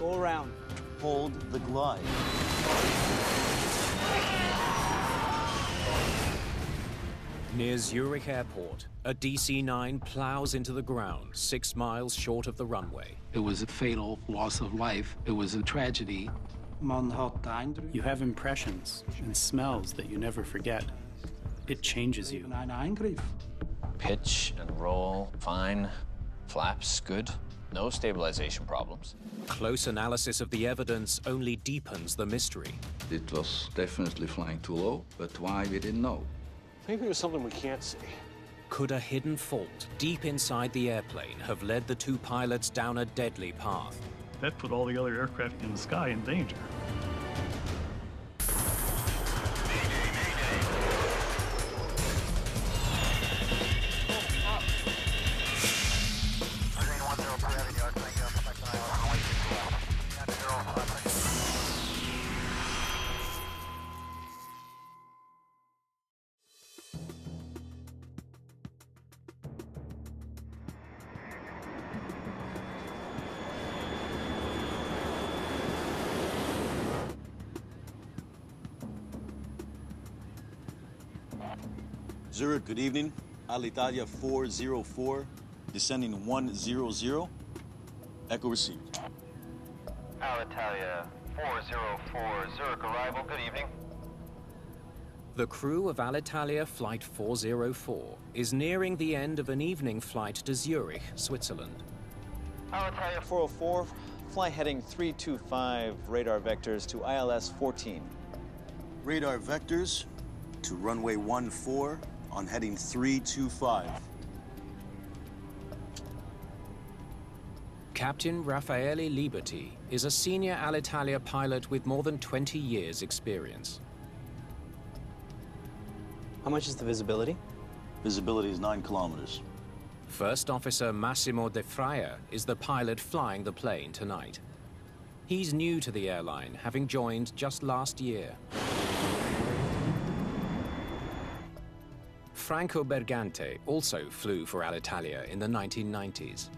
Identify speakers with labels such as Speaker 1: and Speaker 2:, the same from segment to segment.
Speaker 1: Go around.
Speaker 2: Hold the glide.
Speaker 3: Near Zurich Airport, a DC-9 plows into the ground 6 miles short of the runway.
Speaker 4: It was a fatal loss of life. It was a tragedy.
Speaker 5: You have impressions and smells that you never forget. It changes you.
Speaker 6: Pitch and roll, fine. Flaps, good. No stabilization problems.
Speaker 3: Close analysis of the evidence only deepens the mystery.
Speaker 7: It was definitely flying too low, but why, we didn't know.
Speaker 8: Maybe it was something we can't see.
Speaker 3: Could a hidden fault deep inside the airplane have led the 2 pilots down a deadly path?
Speaker 9: That put all the other aircraft in the sky in danger.
Speaker 2: Zurich, good evening. Alitalia 404, descending 100. Echo received.
Speaker 10: Alitalia 404, Zurich arrival, good evening.
Speaker 3: The crew of Alitalia Flight 404 is nearing the end of an evening flight to Zurich, Switzerland.
Speaker 10: Alitalia 404, fly heading 325, radar vectors to ILS 14.
Speaker 2: Radar vectors to runway 14 on heading 325.
Speaker 3: Captain Raffaele Liberti is a senior Alitalia pilot with more than 20 years' experience.
Speaker 1: How much is the visibility?
Speaker 2: Visibility is 9 kilometers.
Speaker 3: First Officer Massimo De Fraya is the pilot flying the plane tonight. He's new to the airline, having joined just last year. Franco Bergante also flew for Alitalia in the 1990s.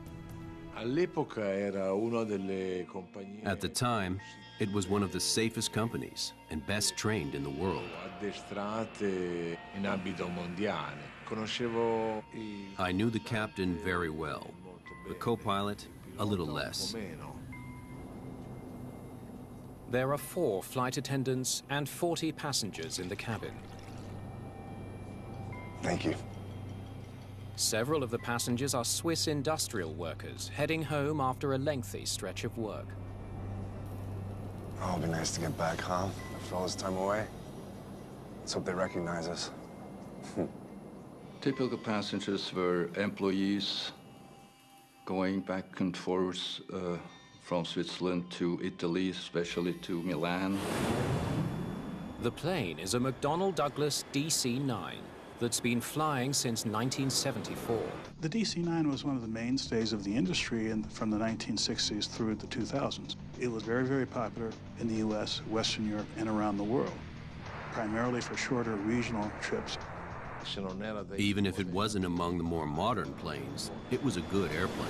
Speaker 11: At the time, it was one of the safest companies and best trained in the world. I knew the captain very well, the co-pilot a little less.
Speaker 3: There are 4 flight attendants and 40 passengers in the cabin.
Speaker 12: Thank you.
Speaker 3: Several of the passengers are Swiss industrial workers heading home after a lengthy stretch of work.
Speaker 12: Oh, it'll be nice to get back home after all this time away. Let's hope they recognize us.
Speaker 7: Typical passengers were employees going back and forth from Switzerland to Italy, especially to Milan.
Speaker 3: The plane is a McDonnell Douglas DC-9 that's been flying since 1974.
Speaker 13: The DC-9 was one of the mainstays of the industry from the 1960s through the 2000s. It was very, very popular in the US, Western Europe, and around the world, primarily for shorter regional trips.
Speaker 11: Even if it wasn't among the more modern planes, it was a good airplane.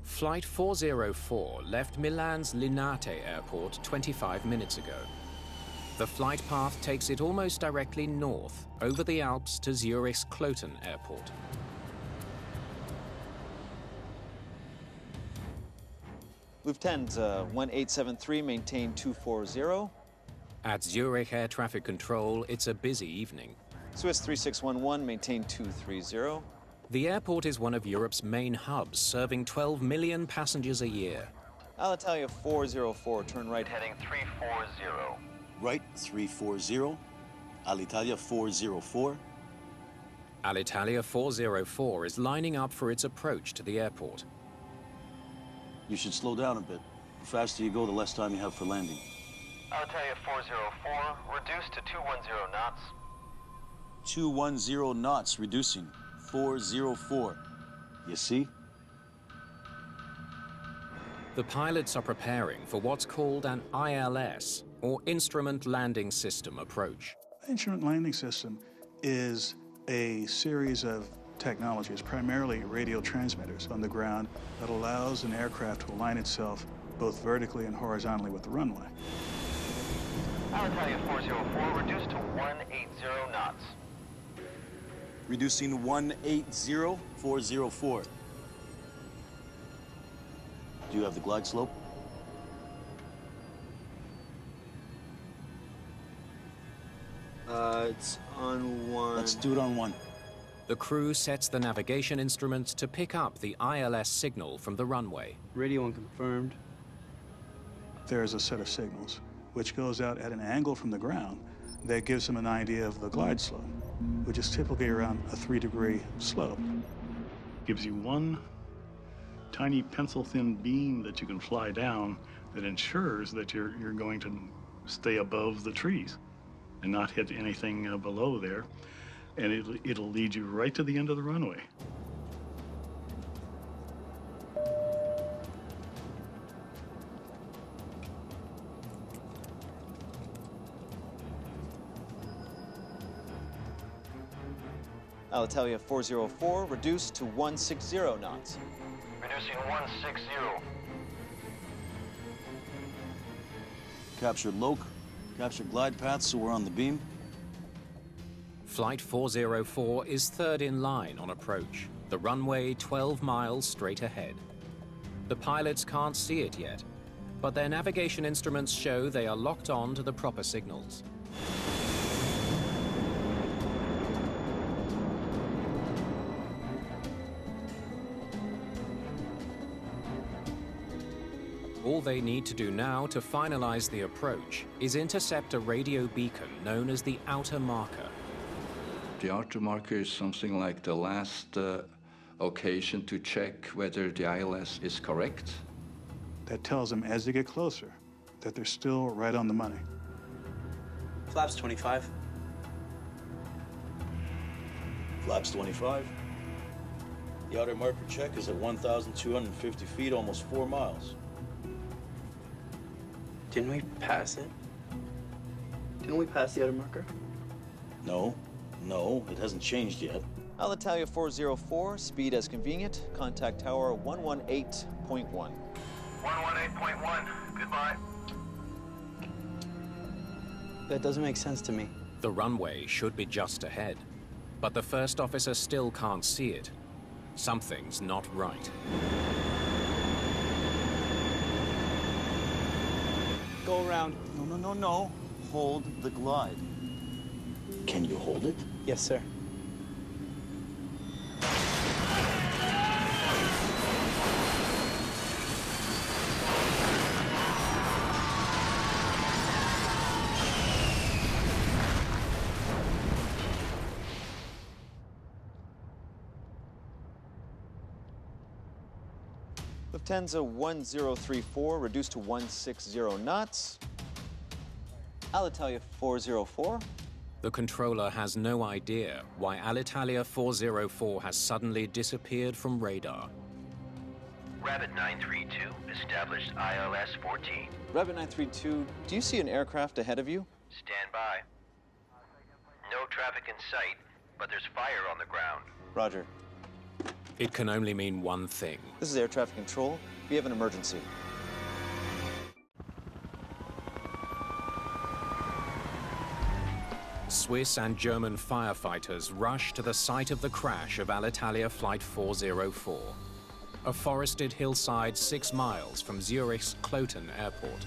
Speaker 3: Flight 404 left Milan's Linate airport 25 minutes ago. The flight path takes it almost directly north, over the Alps to Zurich's Kloten airport.
Speaker 10: Lufthansa 1873, maintain 240.
Speaker 3: At Zurich Air Traffic Control, it's a busy evening.
Speaker 10: Swiss 3611, maintain 230.
Speaker 3: The airport is one of Europe's main hubs, serving 12 million passengers a year.
Speaker 10: Alitalia 404, turn right heading 340.
Speaker 2: Right 340. Alitalia 404.
Speaker 3: Alitalia 404 is lining up for its approach to the airport.
Speaker 2: You should slow down a bit. The faster you go, the less time you have for landing.
Speaker 10: Alitalia 404, reduce to 210 knots.
Speaker 2: 210 knots, reducing. 404. You see?
Speaker 3: The pilots are preparing for what's called an ILS, or Instrument Landing System approach.
Speaker 13: Instrument landing system is a series of technology is primarily radio transmitters on the ground that allows an aircraft to align itself both vertically and horizontally with the runway.
Speaker 14: Alitalia 404, reduced to 180 knots.
Speaker 2: Reducing 180, 404. Do you have the glide slope?
Speaker 1: It's on 1.
Speaker 2: Let's do it on 1.
Speaker 3: The crew sets the navigation instruments to pick up the ILS signal from the runway.
Speaker 1: Radio unconfirmed.
Speaker 13: There's a set of signals which goes out at an angle from the ground that gives them an idea of the glide slope, which is typically around a 3-degree slope.
Speaker 9: Gives you one tiny pencil-thin beam that you can fly down that ensures that you're going to stay above the trees and not hit anything below there. And it'll lead you right to the end of the runway.
Speaker 10: Alitalia 404, reduced to 160 knots.
Speaker 14: Reducing 160.
Speaker 2: Capture loc, capture glide paths so we're on the beam.
Speaker 3: Flight 404 is third in line on approach, the runway 12 miles straight ahead. The pilots can't see it yet, but their navigation instruments show they are locked on to the proper signals. All they need to do now to finalize the approach is intercept a radio beacon known as the outer marker.
Speaker 7: The outer marker is something like the last occasion to check whether the ILS is correct.
Speaker 13: That tells them as they get closer that they're still right on the money.
Speaker 1: Flaps 25.
Speaker 2: Flaps 25. The outer marker check is at 1,250 feet, almost 4 miles.
Speaker 1: Didn't we pass it? Didn't we pass the outer marker?
Speaker 2: No, it hasn't changed yet.
Speaker 10: Alitalia 404, speed as convenient. Contact tower 118.1.
Speaker 14: 118.1, goodbye.
Speaker 1: That doesn't make sense to me.
Speaker 3: The runway should be just ahead, but the first officer still can't see it. Something's not right.
Speaker 1: Go around.
Speaker 2: No. Hold the glide. Can you hold it?
Speaker 1: Yes, sir.
Speaker 10: Lufthansa 1034, reduced to 160 knots. Alitalia 404.
Speaker 3: The controller has no idea why Alitalia 404 has suddenly disappeared from radar.
Speaker 14: Rabbit 932, established ILS 14.
Speaker 10: Rabbit 932, do you see an aircraft ahead of you?
Speaker 14: Stand by. No traffic in sight, but there's fire on the ground.
Speaker 10: Roger.
Speaker 3: It can only mean one thing.
Speaker 10: This is air traffic control. We have an emergency.
Speaker 3: Swiss and German firefighters rush to the site of the crash of Alitalia Flight 404, a forested hillside 6 miles from Zurich's Kloten Airport.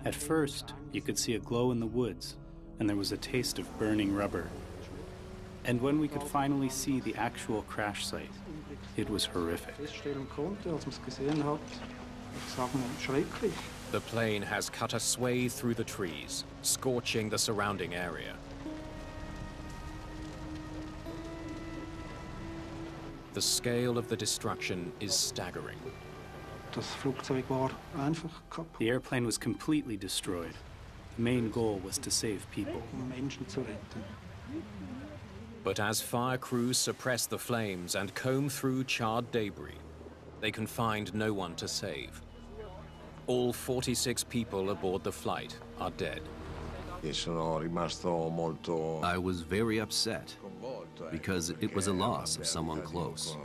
Speaker 5: At first, you could see a glow in the woods, and there was a taste of burning rubber. And when we could finally see the actual crash site, it was horrific. The plane has cut a swathe through the trees, scorching the surrounding area. The scale of the destruction is staggering. The airplane was completely destroyed. The main goal was to save people. But as fire crews suppress the flames and comb through charred debris, they can find no one to save. All 46 people aboard the flight are dead.
Speaker 11: I was very upset because it was a loss of someone close.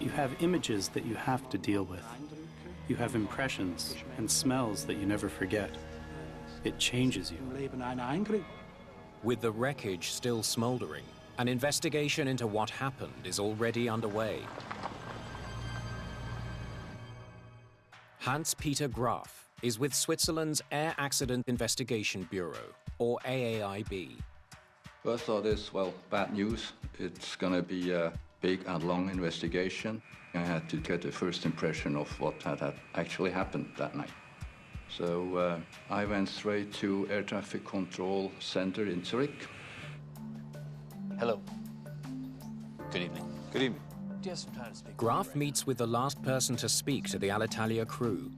Speaker 5: You have images that you have to deal with. You have impressions and smells that you never forget. It changes you.
Speaker 3: With the wreckage still smoldering, an investigation into what happened is already underway. Hans-Peter Graf is with Switzerland's Air Accident Investigation Bureau, or AAIB.
Speaker 7: First thought is, well, bad news. It's going to be a big and long investigation. I had to get a first impression of what had actually happened that night. So I went straight to Air Traffic Control Center in Zurich.
Speaker 6: Hello. Good evening.
Speaker 10: Good evening.
Speaker 6: Do you have some time to speak?
Speaker 3: Graf meets with the last person to speak to the Alitalia crew.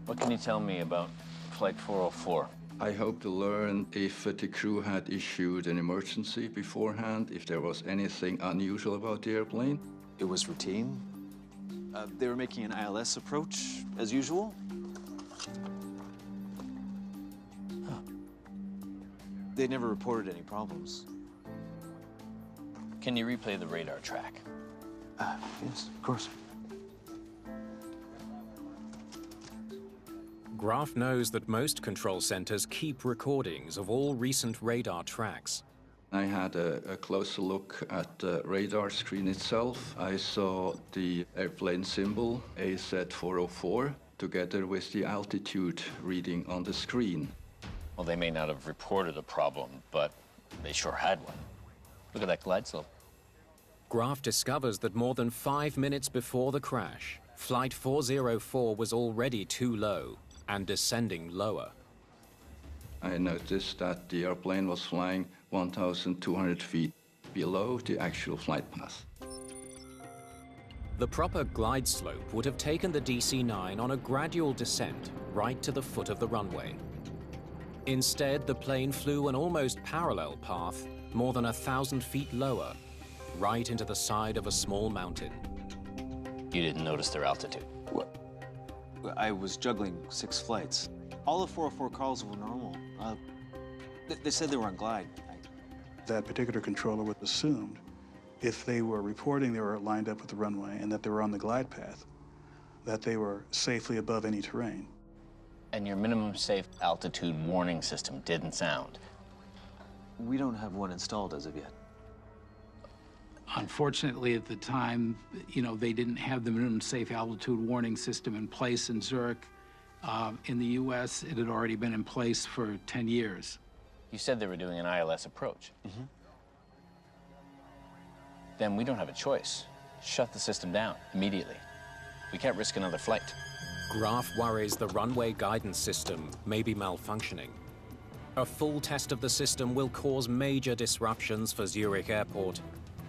Speaker 6: What can you tell me about Flight 404?
Speaker 7: I hope to learn if the crew had issued an emergency beforehand, if there was anything unusual about the airplane.
Speaker 10: It was routine. They were making an ILS approach, as usual. Huh. They never reported any problems.
Speaker 6: Can you replay the radar track?
Speaker 10: Yes, of course.
Speaker 3: Graf knows that most control centers keep recordings of all recent radar tracks.
Speaker 7: I had a closer look at the radar screen itself. I saw the airplane symbol, AZ404, together with the altitude reading on the screen.
Speaker 6: Well, they may not have reported a problem, but they sure had one. Look at that glide slope.
Speaker 3: Graf discovers that more than 5 minutes before the crash, Flight 404 was already too low and descending lower.
Speaker 7: I noticed that the airplane was flying 1,200 feet below the actual flight path.
Speaker 3: The proper glide slope would have taken the DC-9 on a gradual descent right to the foot of the runway. Instead, the plane flew an almost parallel path more than 1,000 feet lower, right into the side of a small mountain.
Speaker 6: You didn't notice their altitude?
Speaker 10: What? I was juggling 6 flights. All the 404 calls were normal. They said they were on glide.
Speaker 13: That particular controller was assumed if they were reporting they were lined up with the runway and that they were on the glide path, that they were safely above any terrain.
Speaker 6: And your minimum safe altitude warning system didn't sound?
Speaker 10: We don't have one installed as of yet.
Speaker 4: Unfortunately, at the time, they didn't have the minimum safe altitude warning system in place in Zurich. In the U.S., it had already been in place for 10 years.
Speaker 6: You said they were doing an ILS approach.
Speaker 10: Mm-hmm.
Speaker 6: Then we don't have a choice. Shut the system down immediately. We can't risk another flight.
Speaker 3: Graf worries the runway guidance system may be malfunctioning. A full test of the system will cause major disruptions for Zurich Airport,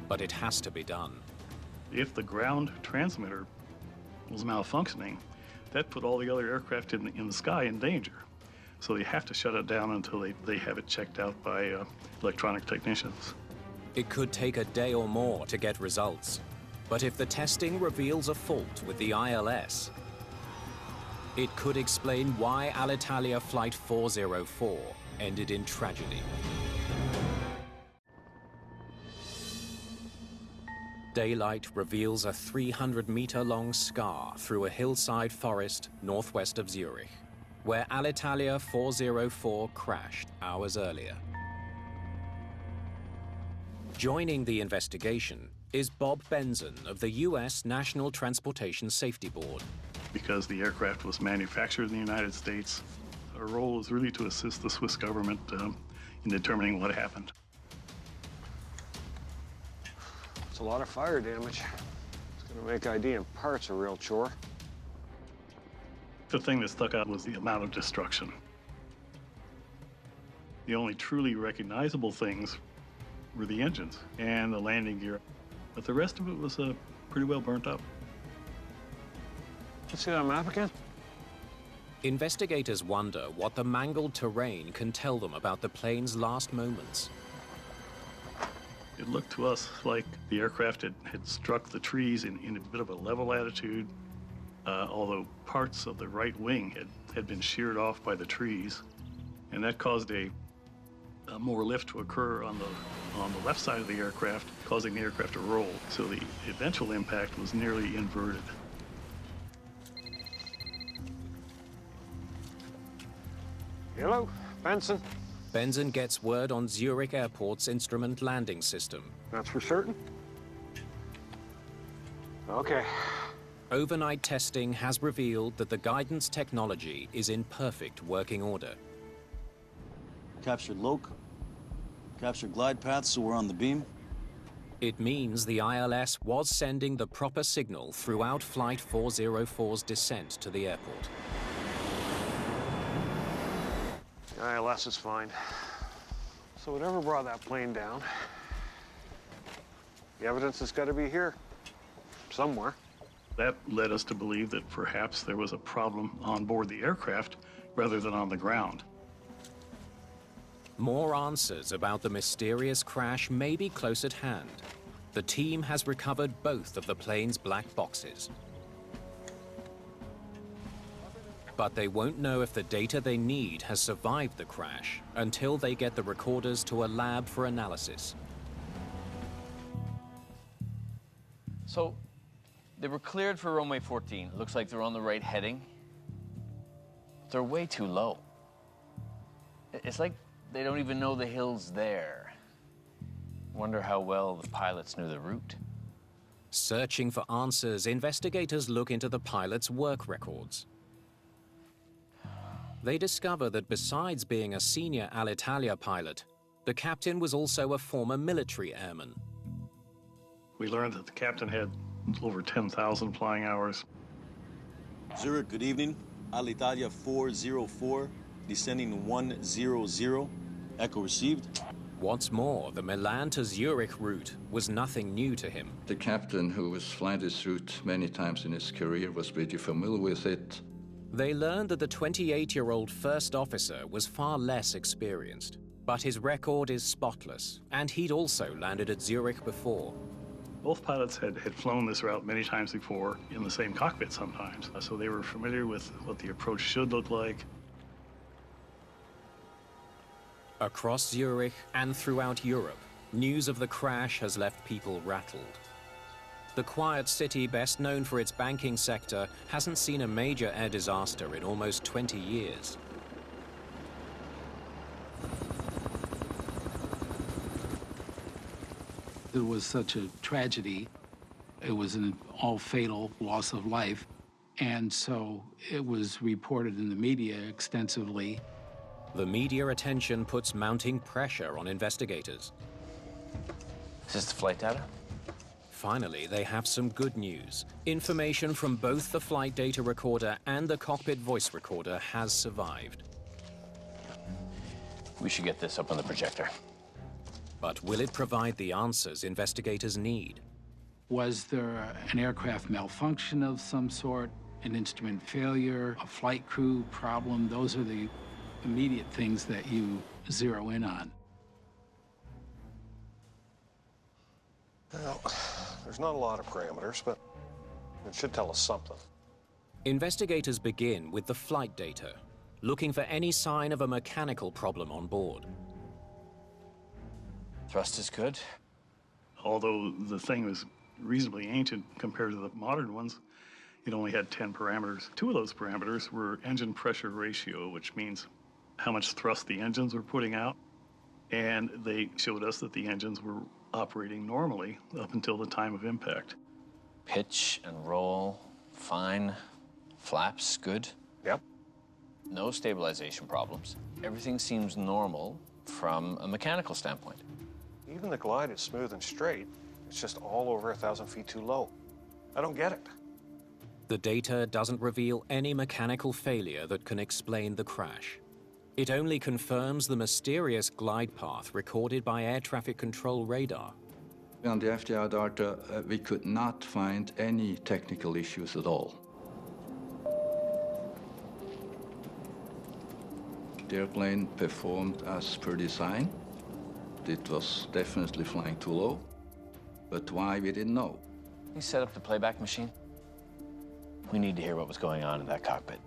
Speaker 3: but it has to be done.
Speaker 9: If the ground transmitter was malfunctioning, that put all the other aircraft in the sky in danger. So they have to shut it down until they have it checked out by electronic technicians.
Speaker 3: It could take a day or more to get results. But if the testing reveals a fault with the ILS, it could explain why Alitalia Flight 404 ended in tragedy. Daylight reveals a 300-meter-long scar through a hillside forest northwest of Zurich, where Alitalia 404 crashed hours earlier. Joining the investigation is Bob Benson of the U.S. National Transportation Safety Board.
Speaker 9: Because the aircraft was manufactured in the United States, our role is really to assist the Swiss government in determining what happened.
Speaker 8: It's a lot of fire damage. It's gonna make ID and parts a real chore.
Speaker 9: The thing that stuck out was the amount of destruction. The only truly recognizable things were the engines and the landing gear, but the rest of it was pretty well burnt up.
Speaker 8: Let's see that map again.
Speaker 3: Investigators wonder what the mangled terrain can tell them about the plane's last moments.
Speaker 9: It looked to us like the aircraft had struck the trees in a bit of a level attitude, although parts of the right wing had been sheared off by the trees, and that caused a more lift to occur on the left side of the aircraft, causing the aircraft to roll. So the eventual impact was nearly inverted.
Speaker 8: Hello, Benson.
Speaker 3: Benson gets word on Zurich Airport's instrument landing system.
Speaker 8: That's for certain? Okay.
Speaker 3: Overnight testing has revealed that the guidance technology is in perfect working order.
Speaker 2: Captured loc. Captured glide paths, so we're on the beam.
Speaker 3: It means the ILS was sending the proper signal throughout Flight 404's descent to the airport.
Speaker 8: The ILS is fine. So whatever brought that plane down, the evidence has got to be here, somewhere.
Speaker 9: That led us to believe that perhaps there was a problem on board the aircraft rather than on the ground.
Speaker 3: More answers about the mysterious crash may be close at hand. The team has recovered both of the plane's black boxes. But they won't know if the data they need has survived the crash until they get the recorders to a lab for analysis.
Speaker 6: So, they were cleared for runway 14. Looks like they're on the right heading. They're way too low. It's like they don't even know the hill's there. Wonder how well the pilots knew the route.
Speaker 3: Searching for answers, investigators look into the pilot's work records. They discover that besides being a senior Alitalia pilot, the captain was also a former military airman.
Speaker 9: We learned that the captain had over 10,000 flying hours.
Speaker 2: Zurich, good evening. Alitalia 404, descending 100. Echo received.
Speaker 3: What's more, the Milan to Zurich route was nothing new to him.
Speaker 7: The captain, who has flown this route many times in his career, was pretty familiar with it.
Speaker 3: They learned that the 28-year-old first officer was far less experienced, but his record is spotless, and he'd also landed at Zurich before.
Speaker 9: Both pilots had flown this route many times before in the same cockpit sometimes, so they were familiar with what the approach should look like.
Speaker 3: Across Zurich and throughout Europe, news of the crash has left people rattled. The quiet city, best known for its banking sector, hasn't seen a major air disaster in almost 20 years.
Speaker 4: It was such a tragedy. It was an all-fatal loss of life, and so it was reported in the media extensively.
Speaker 3: The media attention puts mounting pressure on investigators.
Speaker 6: Is this the flight data?
Speaker 3: Finally, they have some good news. Information from both the flight data recorder and the cockpit voice recorder has survived.
Speaker 6: We should get this up on the projector.
Speaker 3: But will it provide the answers investigators need?
Speaker 4: Was there an aircraft malfunction of some sort, an instrument failure, a flight crew problem? Those are the immediate things that you zero in on.
Speaker 8: Well, there's not a lot of parameters, but it should tell us something.
Speaker 3: Investigators begin with the flight data, looking for any sign of a mechanical problem on board.
Speaker 6: Thrust is good.
Speaker 9: Although the thing was reasonably ancient compared to the modern ones, it only had 10 parameters. 2 of those parameters were engine pressure ratio, which means how much thrust the engines were putting out. And they showed us that the engines were operating normally up until the time of impact.
Speaker 6: Pitch and roll, fine. Flaps, good.
Speaker 8: Yep.
Speaker 6: No stabilization problems. Everything seems normal from a mechanical standpoint.
Speaker 8: Even the glide is smooth and straight. It's just all over 1,000 feet too low. I don't get it.
Speaker 3: The data doesn't reveal any mechanical failure that can explain the crash. It only confirms the mysterious glide path recorded by air traffic control radar.
Speaker 7: On the FDR data, we could not find any technical issues at all. The airplane performed as per design. it was definitely flying too low, but why, we didn't know.
Speaker 6: You set up the playback machine? We need to hear what was going on in that cockpit.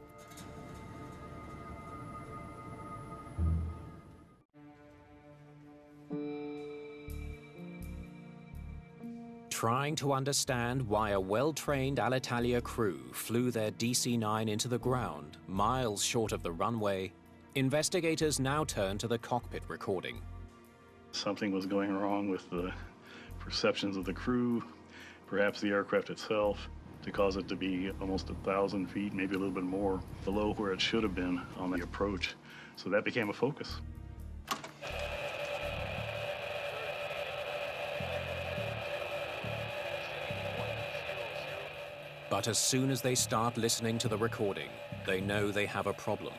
Speaker 3: Trying to understand why a well-trained Alitalia crew flew their DC-9 into the ground miles short of the runway, investigators now turn to the cockpit recording.
Speaker 9: Something was going wrong with the perceptions of the crew, perhaps the aircraft itself, to cause it to be almost 1,000 feet, maybe a little bit more, below where it should have been on the approach. So that became a focus.
Speaker 3: But as soon as they start listening to the recording, they know they have a problem.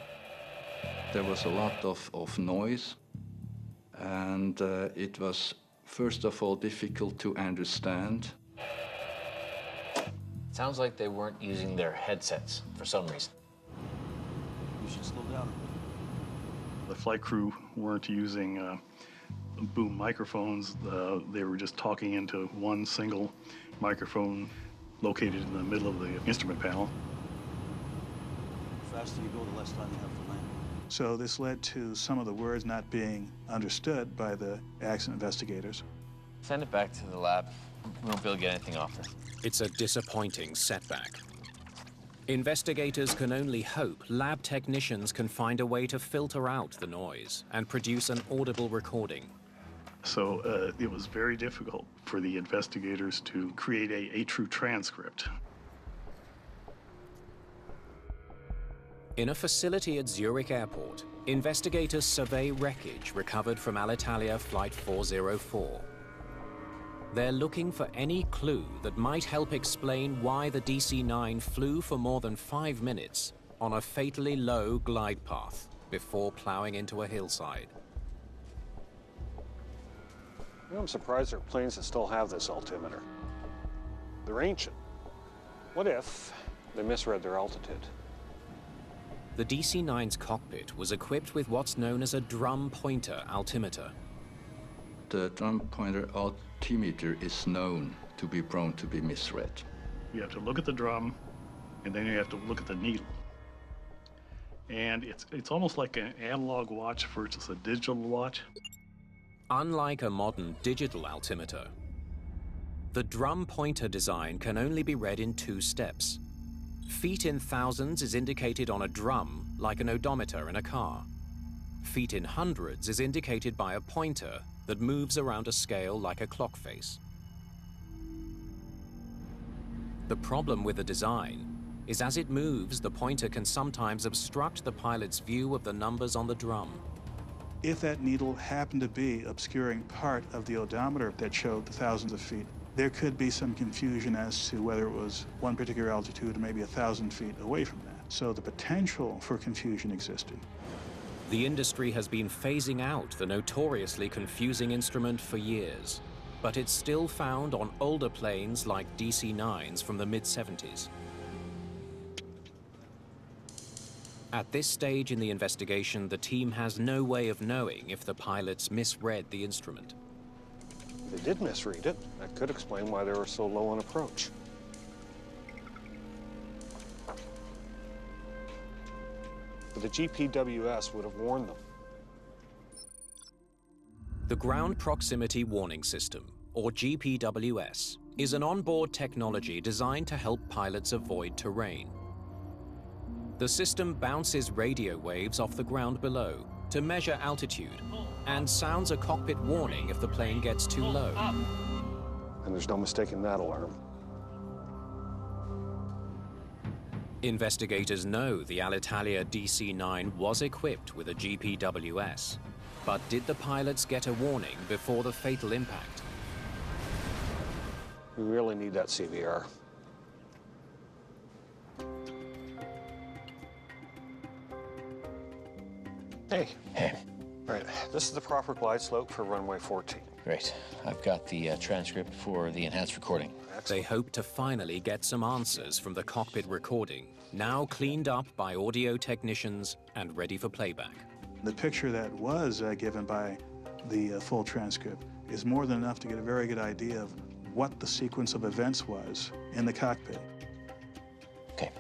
Speaker 7: There was a lot of noise, and it was, first of all, difficult to understand.
Speaker 6: Sounds like they weren't using their headsets for some reason.
Speaker 2: You should slow down.
Speaker 9: The flight crew weren't using boom microphones. They were just talking into one single microphone located in the middle of the instrument panel.
Speaker 2: The faster you go, the less time you have to land.
Speaker 13: So this led to some of the words not being understood by the accident investigators.
Speaker 6: Send it back to the lab. We won't be able to get anything off there.
Speaker 3: It's a disappointing setback. Investigators can only hope lab technicians can find a way to filter out the noise and produce an audible recording.
Speaker 9: So it was very difficult for the investigators to create a true transcript.
Speaker 3: In a facility at Zurich Airport, investigators survey wreckage recovered from Alitalia Flight 404. They're looking for any clue that might help explain why the DC-9 flew for more than 5 minutes on a fatally low glide path before plowing into a hillside.
Speaker 8: You know, I'm surprised there are planes that still have this altimeter. They're ancient. What if they misread their altitude?
Speaker 3: The DC-9's cockpit was equipped with what's known as a drum pointer altimeter.
Speaker 7: The drum pointer altimeter is known to be prone to be misread.
Speaker 9: You have to look at the drum, and then you have to look at the needle. And it's almost like an analog watch versus a digital watch.
Speaker 3: Unlike a modern digital altimeter, the drum pointer design can only be read in 2 steps. Feet in thousands is indicated on a drum like an odometer in a car. Feet in hundreds is indicated by a pointer that moves around a scale like a clock face. The problem with the design is as it moves, the pointer can sometimes obstruct the pilot's view of the numbers on the drum.
Speaker 13: If that needle happened to be obscuring part of the odometer that showed the thousands of feet, there could be some confusion as to whether it was one particular altitude or maybe 1,000 feet away from that. So the potential for confusion existed.
Speaker 3: The industry has been phasing out the notoriously confusing instrument for years, but it's still found on older planes like DC-9s from the mid-70s. At this stage in the investigation, the team has no way of knowing if the pilots misread the instrument.
Speaker 8: If they did misread it, that could explain why they were so low on approach. But the GPWS would have warned them.
Speaker 3: The Ground Proximity Warning System, or GPWS, is an onboard technology designed to help pilots avoid terrain. The system bounces radio waves off the ground below to measure altitude and sounds a cockpit warning if the plane gets too low.
Speaker 8: And there's no mistaking that alarm.
Speaker 3: Investigators know the Alitalia DC-9 was equipped with a GPWS, but did the pilots get a warning before the fatal impact?
Speaker 8: We really need that CVR. Hey.
Speaker 6: Hey.
Speaker 8: Right, this is the proper glide slope for runway 14.
Speaker 6: Great. I've got the transcript for the enhanced recording.
Speaker 3: They hope to finally get some answers from the cockpit recording, now cleaned up by audio technicians and ready for playback.
Speaker 13: The picture that was given by the full transcript is more than enough to get a very good idea of what the sequence of events was in the cockpit.
Speaker 6: Okay.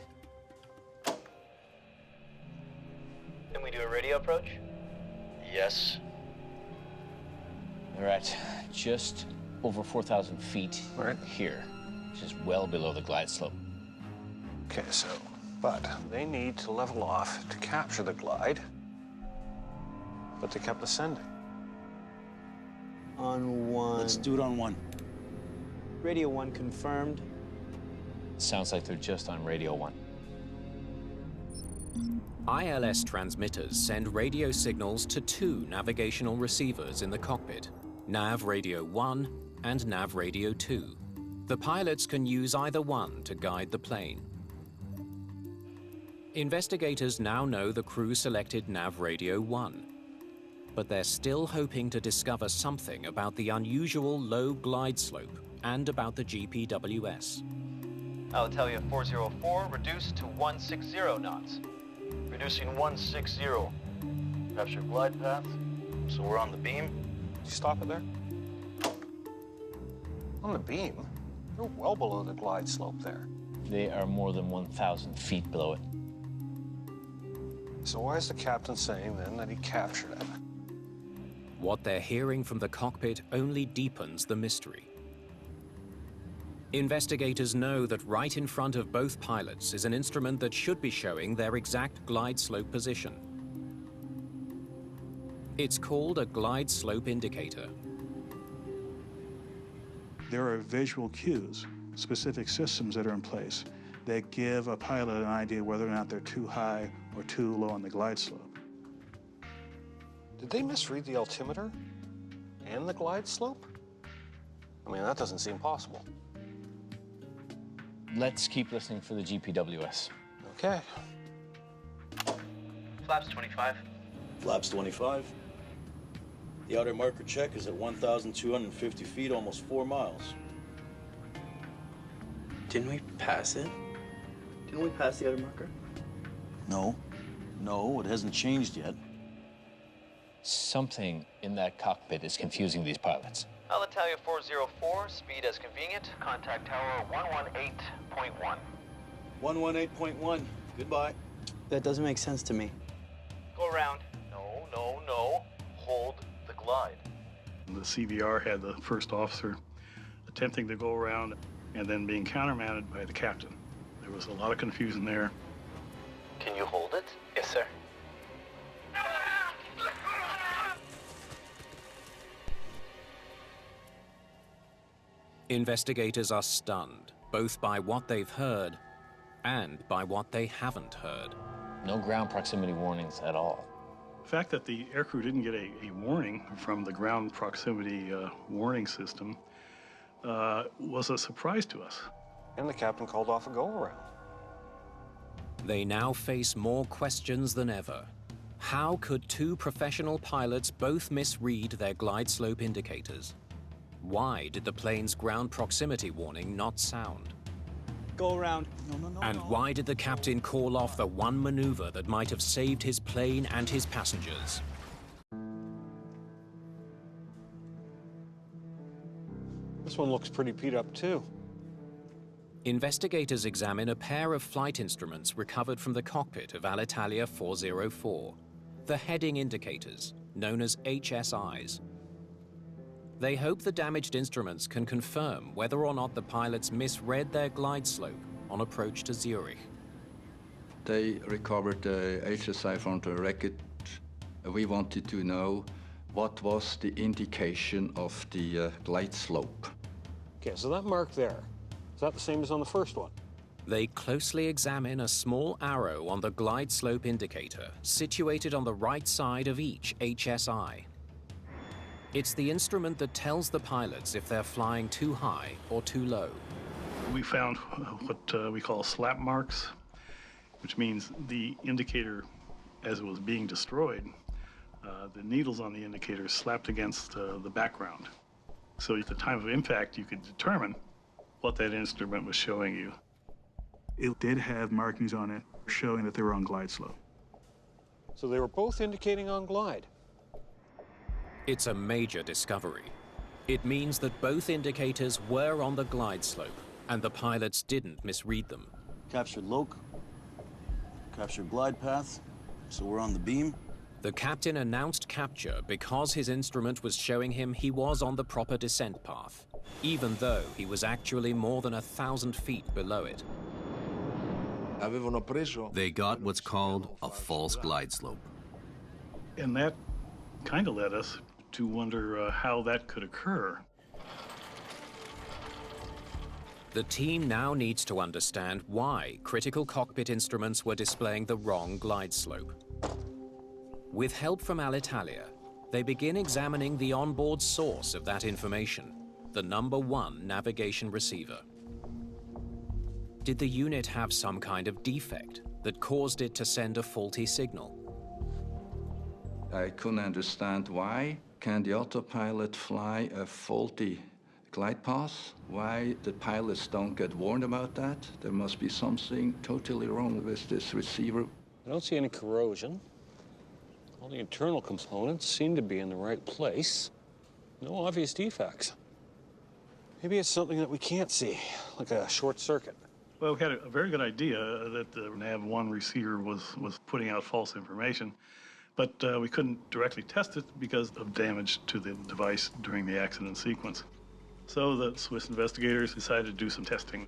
Speaker 14: Can we do a radio approach?
Speaker 6: Yes. They're at just over 4,000 feet right here, which is well below the glide slope.
Speaker 8: Okay, but they need to level off to capture the glide, but they kept ascending.
Speaker 10: On 1.
Speaker 2: Let's do it on 1.
Speaker 10: Radio 1 confirmed.
Speaker 6: Sounds like they're just on Radio 1.
Speaker 3: ILS transmitters send radio signals to 2 navigational receivers in the cockpit, Nav Radio 1 and Nav Radio 2. The pilots can use either one to guide the plane. Investigators now know the crew selected Nav Radio 1, but they're still hoping to discover something about the unusual low glide slope and about the GPWS.
Speaker 14: Alitalia 404 reduced to 160 knots. Reducing 160. Capture glide path. So we're on the beam.
Speaker 8: Did you stop it there? On the beam? You're well below the glide slope there.
Speaker 6: They are more than 1,000 feet below it.
Speaker 8: So why is the captain saying then that he captured it?
Speaker 3: What they're hearing from the cockpit only deepens the mystery. Investigators know that right in front of both pilots is an instrument that should be showing their exact glide slope position. It's called a glide slope indicator.
Speaker 13: There are visual cues, specific systems that are in place that give a pilot an idea whether or not they're too high or too low on the glide slope.
Speaker 8: Did they misread the altimeter and the glide slope? I mean, that doesn't seem possible.
Speaker 6: Let's keep listening for the GPWS.
Speaker 8: Okay.
Speaker 14: Flaps 25.
Speaker 2: Flaps 25. The outer marker check is at 1,250 feet, almost 4 miles.
Speaker 1: Didn't we pass it? Didn't we pass the outer marker?
Speaker 2: No, it hasn't changed yet.
Speaker 6: Something in that cockpit is confusing these pilots.
Speaker 14: Alitalia 404, speed as convenient. Contact tower 118.1.
Speaker 2: 118.1. Goodbye.
Speaker 1: That doesn't make sense to me.
Speaker 14: Go around. No. Hold the glide.
Speaker 9: The CVR had the first officer attempting to go around and then being countermanded by the captain. There was a lot of confusion there.
Speaker 14: Can you hold it? Yes, sir.
Speaker 3: Investigators are stunned, both by what they've heard and by what they haven't heard.
Speaker 6: No ground proximity warnings at all.
Speaker 9: The fact that the aircrew didn't get a warning from the ground proximity warning system was a surprise to us.
Speaker 8: And the captain called off a go-around.
Speaker 3: They now face more questions than ever. How could 2 professional pilots both misread their glide slope indicators? Why did the plane's ground proximity warning not sound?
Speaker 10: Go around.
Speaker 3: And why did the captain call off the one maneuver that might have saved his plane and his passengers?
Speaker 8: This one looks pretty beat up too.
Speaker 3: Investigators examine a pair of flight instruments recovered from the cockpit of Alitalia 404, the heading indicators, known as HSIs. They hope the damaged instruments can confirm whether or not the pilots misread their glide slope on approach to Zurich.
Speaker 7: They recovered the HSI from the record. We wanted to know what was the indication of the glide slope.
Speaker 8: Okay, so that mark there, is that the same as on the first one?
Speaker 3: They closely examine a small arrow on the glide slope indicator, situated on the right side of each HSI. It's the instrument that tells the pilots if they're flying too high or too low.
Speaker 9: We found what we call slap marks, which means the indicator, as it was being destroyed, the needles on the indicator slapped against the background. So at the time of impact, you could determine what that instrument was showing you.
Speaker 13: It did have markings on it showing that they were on glide slope.
Speaker 8: So they were both indicating on glide.
Speaker 3: It's a major discovery. It means that both indicators were on the glide slope, and the pilots didn't misread them.
Speaker 2: Captured loc, captured glide path, so we're on the beam.
Speaker 3: The captain announced capture because his instrument was showing him he was on the proper descent path, even though he was actually more than 1,000 feet below it.
Speaker 11: They got what's called a false glide slope.
Speaker 9: And that kind of led us to wonder how that could occur.
Speaker 3: The team now needs to understand why critical cockpit instruments were displaying the wrong glide slope. With help from Alitalia, they begin examining the onboard source of that information, the #1 navigation receiver. Did the unit have some kind of defect that caused it to send a faulty signal?
Speaker 7: I couldn't understand why. Can the autopilot fly a faulty glide path? Why the pilots don't get warned about that? There must be something totally wrong with this receiver.
Speaker 8: I don't see any corrosion. All the internal components seem to be in the right place. No obvious defects. Maybe it's something that we can't see, like a short circuit.
Speaker 9: Well, we had a very good idea that the NAV-1 receiver was putting out false information, but we couldn't directly test it because of damage to the device during the accident sequence. So the Swiss investigators decided to do some testing.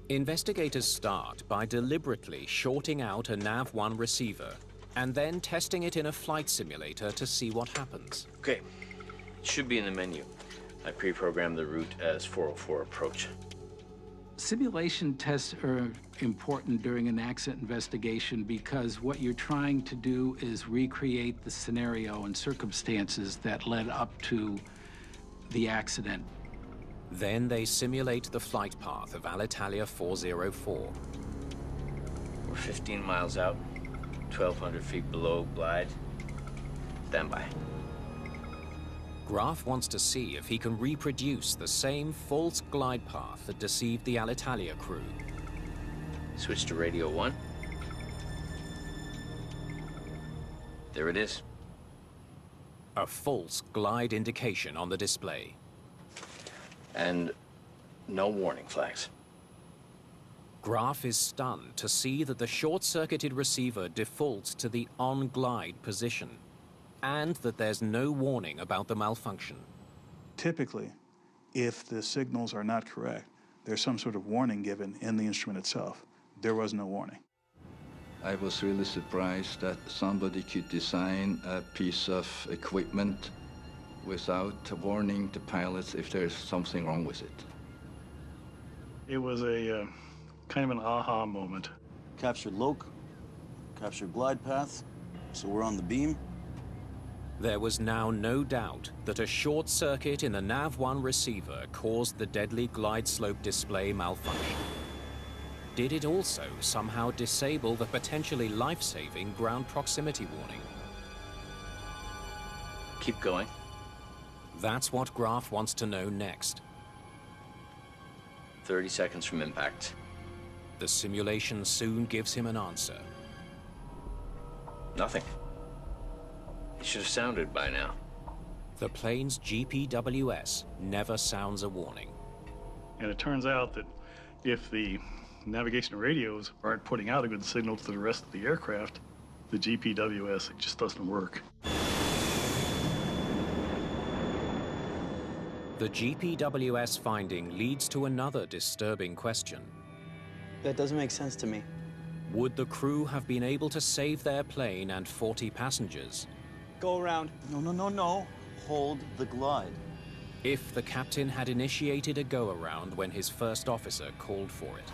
Speaker 3: Investigators start by deliberately shorting out a NAV-1 receiver and then testing it in a flight simulator to see what happens.
Speaker 6: Okay, it should be in the menu. I pre-programmed the route as 404 approach.
Speaker 4: Simulation tests are important during an accident investigation because what you're trying to do is recreate the scenario and circumstances that led up to the accident.
Speaker 3: Then they simulate the flight path of Alitalia 404.
Speaker 6: We're 15 miles out, 1,200 feet below glide. Stand by.
Speaker 3: Graf wants to see if he can reproduce the same false glide path that deceived the Alitalia crew.
Speaker 6: Switch to radio 1. There it is.
Speaker 3: A false glide indication on the display.
Speaker 6: And no warning flags.
Speaker 3: Graf is stunned to see that the short-circuited receiver defaults to the on-glide position, and that there's no warning about the malfunction.
Speaker 13: Typically, if the signals are not correct, there's some sort of warning given in the instrument itself. There was no warning.
Speaker 7: I was really surprised that somebody could design a piece of equipment without warning the pilots if there's something wrong with it.
Speaker 9: It was a kind of an aha moment.
Speaker 2: Captured loc, captured glide path, so we're on the beam.
Speaker 3: There was now no doubt that a short circuit in the NAV-1 receiver caused the deadly glide slope display malfunction. Did it also somehow disable the potentially life-saving ground proximity warning?
Speaker 6: Keep going.
Speaker 3: That's what Graf wants to know next.
Speaker 6: 30 seconds from impact.
Speaker 3: The simulation soon gives him an answer.
Speaker 6: Nothing. It should have sounded by now.
Speaker 3: The plane's GPWS never sounds a warning.
Speaker 9: And it turns out that if the navigation radios aren't putting out a good signal to the rest of the aircraft, the GPWS just doesn't work.
Speaker 3: The GPWS finding leads to another disturbing question.
Speaker 1: That doesn't make sense to me.
Speaker 3: Would the crew have been able to save their plane and 40 passengers?
Speaker 1: Go around.
Speaker 2: No. Hold the glide.
Speaker 3: If the captain had initiated a go-around when his first officer called for it.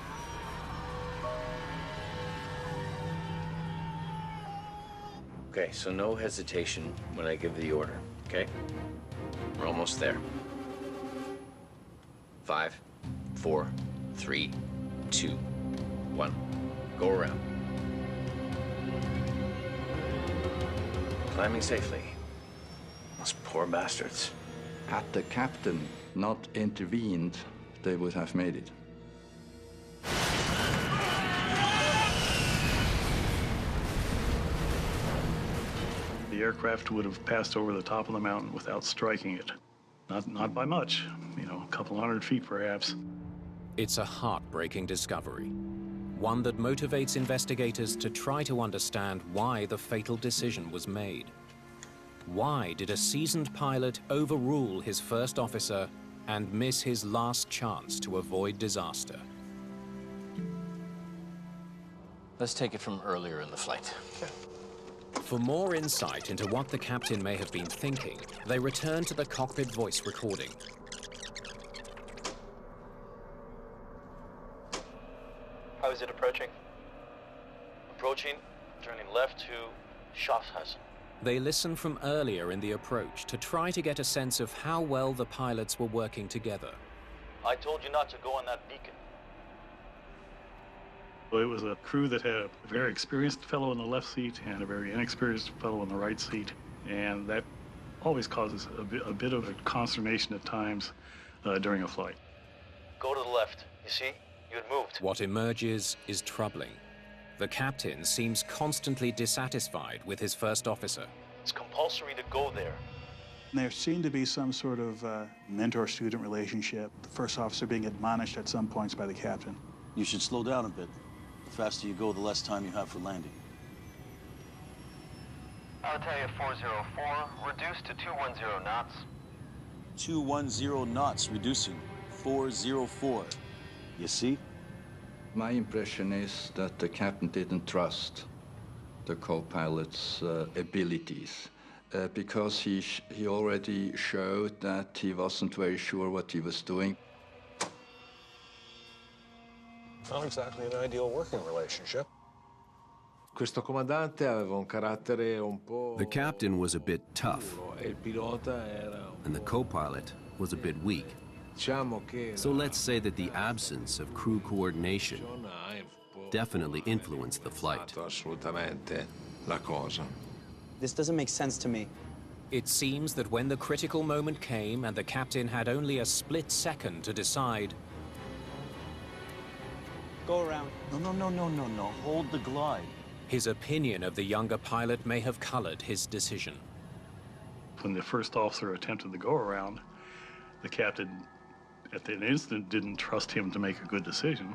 Speaker 6: Okay, so no hesitation when I give the order, okay? We're almost there. 5, 4, 3, 2, 1. Go around. Climbing safely. Those poor bastards.
Speaker 7: Had the captain not intervened, they would have made it.
Speaker 9: the aircraft would have passed over the top of the mountain without striking it. Not by much, you know, a couple hundred feet perhaps.
Speaker 3: It's a heartbreaking discovery, one that motivates investigators to try to understand why the fatal decision was made. Why did a seasoned pilot overrule his first officer and miss his last chance to avoid disaster?
Speaker 6: Let's take it from earlier in the flight.
Speaker 3: For more insight into what the captain may have been thinking, they return to the cockpit voice recording.
Speaker 14: How is it approaching? Approaching, turning left to Schaffhausen.
Speaker 3: They listen from earlier in the approach to try to get a sense of how well the pilots were working together.
Speaker 14: I told you not to go on that beacon.
Speaker 9: It was a crew that had a very experienced fellow in the left seat and a very inexperienced fellow in the right seat, and that always causes a bit of a consternation at times during a flight.
Speaker 14: Go to the left. You see? You had moved.
Speaker 3: What emerges is troubling. The captain seems constantly dissatisfied with his first officer.
Speaker 14: It's compulsory to go there.
Speaker 13: There seemed to be some sort of mentor-student relationship, the first officer being admonished at some points by the captain.
Speaker 2: You should slow down a bit. The faster you go, the less time you have for landing.
Speaker 14: Alitalia 404, reduced to 210 knots.
Speaker 2: 210 knots, reducing. 404. You see?
Speaker 7: My impression is that the captain didn't trust the co-pilot's abilities because he already showed that he wasn't very sure what he was doing.
Speaker 8: Not exactly an ideal working relationship.
Speaker 11: The captain was a bit tough, and the co-pilot was a bit weak. So let's say that the absence of crew coordination definitely influenced the flight.
Speaker 10: This doesn't make sense to me.
Speaker 3: It seems that when the critical moment came and the captain had only a split second to decide...
Speaker 10: Go around.
Speaker 2: No. Hold the glide.
Speaker 3: His opinion of the younger pilot may have colored his decision.
Speaker 9: When the first officer attempted the go-around, the captain, at the instant, didn't trust him to make a good decision.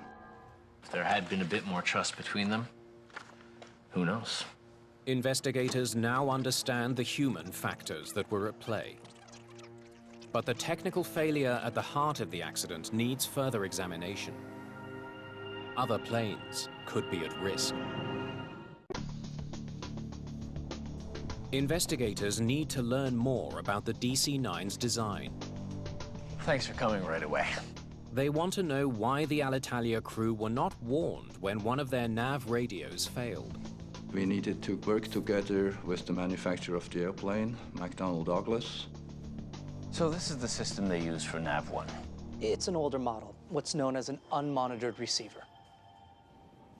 Speaker 6: If there had been a bit more trust between them, who knows?
Speaker 3: Investigators now understand the human factors that were at play. But the technical failure at the heart of the accident needs further examination. Other planes could be at risk. Investigators need to learn more about the DC-9's design.
Speaker 6: Thanks for coming right away.
Speaker 3: They want to know why the Alitalia crew were not warned when one of their nav radios failed.
Speaker 7: We needed to work together with the manufacturer of the airplane, McDonnell Douglas.
Speaker 6: So this is the system they use for NAV-1.
Speaker 15: It's an older model, what's known as an unmonitored receiver.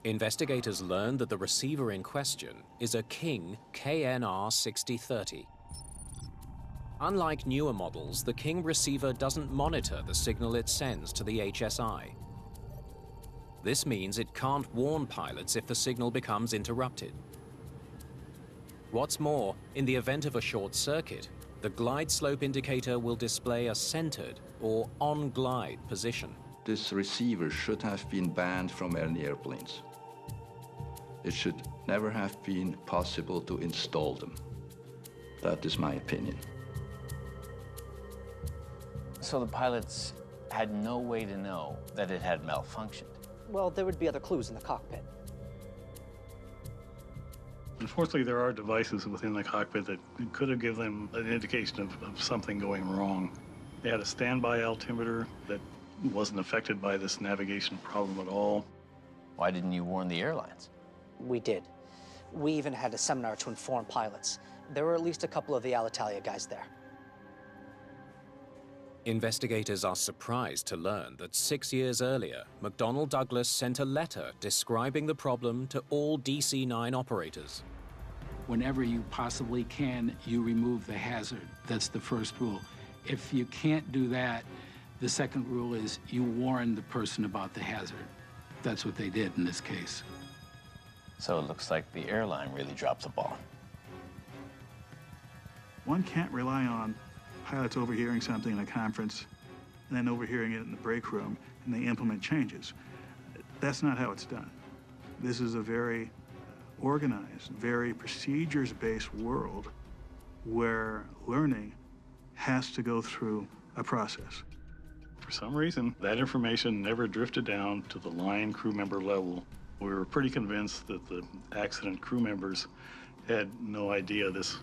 Speaker 3: Investigators learned that the receiver in question is a King KNR 6030. Unlike newer models, the King receiver doesn't monitor the signal it sends to the HSI. This means it can't warn pilots if the signal becomes interrupted. What's more, in the event of a short circuit, the glide slope indicator will display a centered or on-glide position.
Speaker 7: This receiver should have been banned from any airplanes. It should never have been possible to install them. That is my opinion.
Speaker 6: So the pilots had no way to know that it had malfunctioned?
Speaker 15: Well, there would be other clues in the cockpit.
Speaker 9: Unfortunately, there are devices within the cockpit that could have given them an indication of something going wrong. They had a standby altimeter that wasn't affected by this navigation problem at all.
Speaker 6: Why didn't you warn the airlines?
Speaker 15: We did. We even had a seminar to inform pilots. There were at least a couple of the Alitalia guys there.
Speaker 3: Investigators are surprised to learn that 6 years earlier, McDonnell Douglas sent a letter describing the problem to all DC-9 operators.
Speaker 4: Whenever you possibly can, you remove the hazard. That's the first rule. If you can't do that, the second rule is you warn the person about the hazard. That's what they did in this case.
Speaker 6: So it looks like the airline really dropped the ball.
Speaker 13: One can't rely on pilots overhearing something in a conference and then overhearing it in the break room, and they implement changes. That's not how it's done. This is a very organized, very procedures-based world where learning has to go through a process.
Speaker 9: For some reason, that information never drifted down to the line crew member level. We were pretty convinced that the accident crew members had no idea this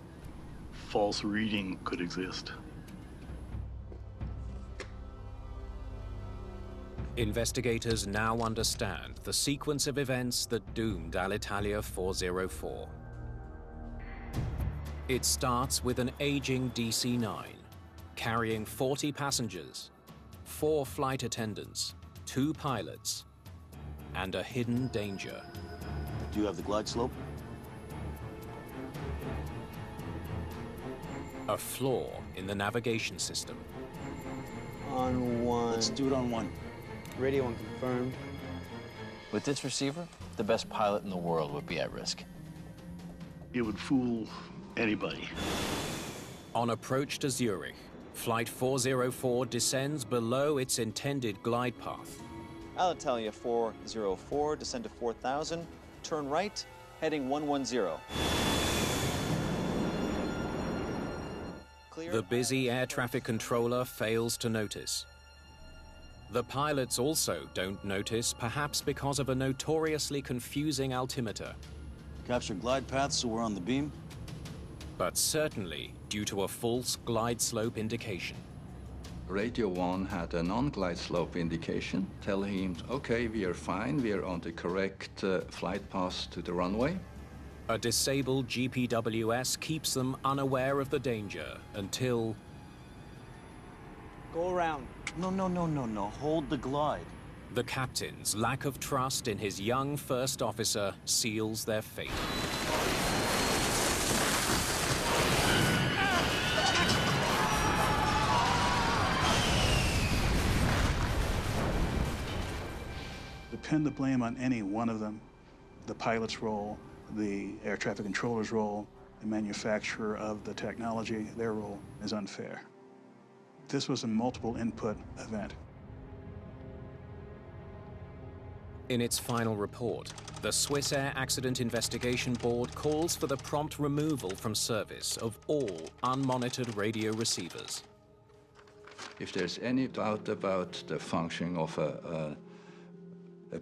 Speaker 9: false reading could exist.
Speaker 3: Investigators now understand the sequence of events that doomed Alitalia 404. It starts with an aging DC-9, carrying 40 passengers, 4 flight attendants, 2 pilots, and a hidden danger.
Speaker 2: Do you have the glide slope?
Speaker 3: A flaw in the navigation system.
Speaker 14: On 1.
Speaker 2: Let's do it on 1.
Speaker 14: Radio unconfirmed.
Speaker 6: With this receiver, the best pilot in the world would be at risk.
Speaker 9: It would fool anybody.
Speaker 3: On approach to Zurich, Flight 404 descends below its intended glide path.
Speaker 14: Alitalia 404, descend to 4,000, turn right, heading 110. Clear.
Speaker 3: The busy air traffic controller fails to notice. The pilots also don't notice, perhaps because of a notoriously confusing altimeter.
Speaker 2: Capture glide path so we're on the beam.
Speaker 3: But certainly due to a false glide slope indication.
Speaker 7: Radio 1 had a non-glide slope indication telling him, okay, we are fine, we are on the correct flight path to the runway.
Speaker 3: A disabled GPWS keeps them unaware of the danger until...
Speaker 14: Go around.
Speaker 2: No. Hold the glide.
Speaker 3: The captain's lack of trust in his young first officer seals their fate.
Speaker 13: To pin the blame on any one of them, the pilot's role, the air traffic controller's role, the manufacturer of the technology, their role is unfair. This was a multiple input event.
Speaker 3: In its final report, the Swiss Air Accident Investigation Board calls for the prompt removal from service of all unmonitored radio receivers.
Speaker 7: If there's any doubt about the functioning of a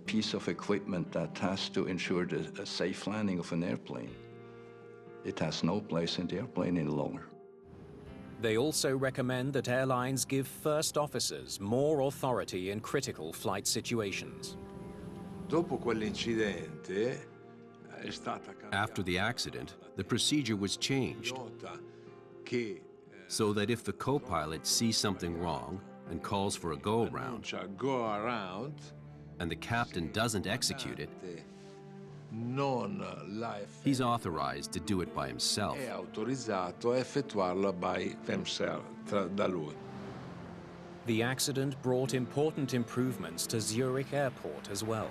Speaker 7: piece of equipment that has to ensure a safe landing of an airplane, it has no place in the airplane any longer.
Speaker 3: They also recommend that airlines give first officers more authority in critical flight situations.
Speaker 11: After the accident, the procedure was changed so that if the co-pilot sees something wrong and calls for a go-around, and the captain doesn't execute it, he's authorized to do it by himself.
Speaker 3: The accident brought important improvements to Zurich Airport as well.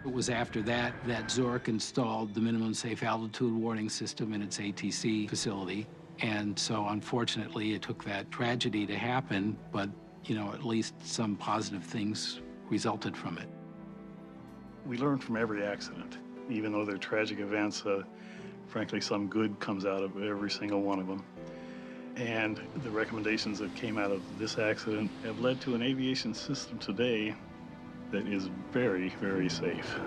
Speaker 4: It was after that that Zurich installed the minimum safe altitude warning system in its ATC facility. And so unfortunately, it took that tragedy to happen, but, you know, at least some positive things resulted from it.
Speaker 9: We learn from every accident. Even though they're tragic events, frankly, some good comes out of every single one of them. And the recommendations that came out of this accident have led to an aviation system today that is very, very safe.